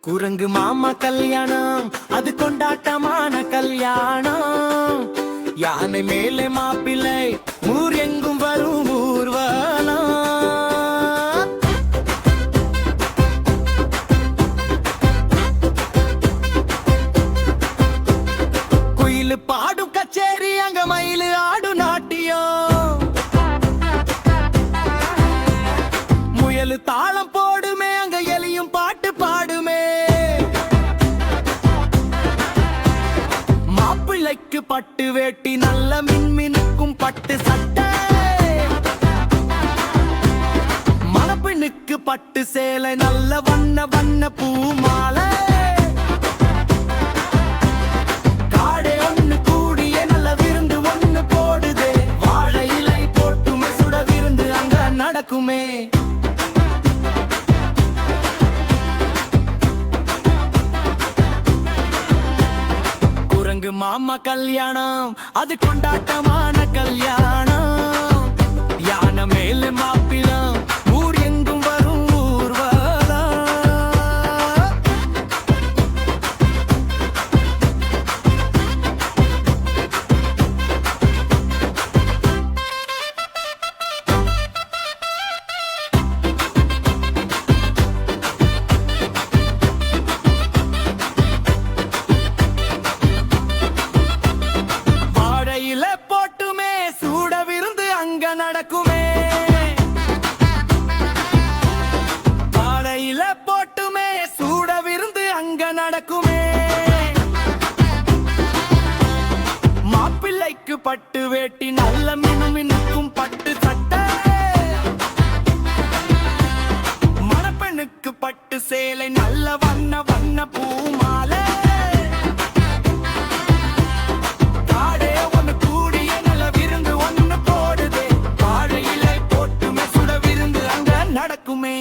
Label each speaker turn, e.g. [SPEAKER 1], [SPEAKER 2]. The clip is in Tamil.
[SPEAKER 1] குரங்கு மாமா கல்யாணம், அது கொண்டாட்டமான கல்யாணம். யானை மேலே மாப்பிள்ளை, ஊர் எங்கும் வரும் ஊர்வலம். குயில் பாடும் கச்சேரி, அங்க மயில் ஆடும் நாட்டியம். முயல் தாளம் போடுமே, அங்க எலியும் பாட்டு பாடுமே. மாப்பிள்ளைக்கு பட்டு வேட்டி, நல்ல மின்மினுக்கும் பட்டு சட்டை. மணப்பெண்ணுக்கு பட்டு சேலை, நல்ல வண்ண வண்ண பூ மாலை. காடே ஒண்ணு கூடிய நல்ல விருந்து ஒண்ணு போடுதே. வாழை இலை போட்டுமே சுட விருந்து அங்க நடக்குமே. குரங்கு மாமா கல்யாணம், அது கொண்டாட்டமான கல்யாணம். யானை மேல மாப்பிளம், ஊர் எங்கும் வரும் ஊர்வலம். வாழையில போட்டுமே சூட விருந்து அங்க நடக்குமே. வாழையில போட்டுமே சூட விருந்து அங்க நடக்குமே. மாப்பிள்ளைக்கு பட்டு வேட்டி, நல்ல மினுமினுக்கும் பட்டு சட்டை. மணப்பெண்ணுக்கு பட்டு சேலை, நல்ல வண்ண வண்ண பூ மாலை. காடே ஒண்ணு கூடிய நல்ல விருந்து ஒண்ணு போடுதே. வாழை இலை போட்டுமே சுட விருந்து அங்க நடக்குமே.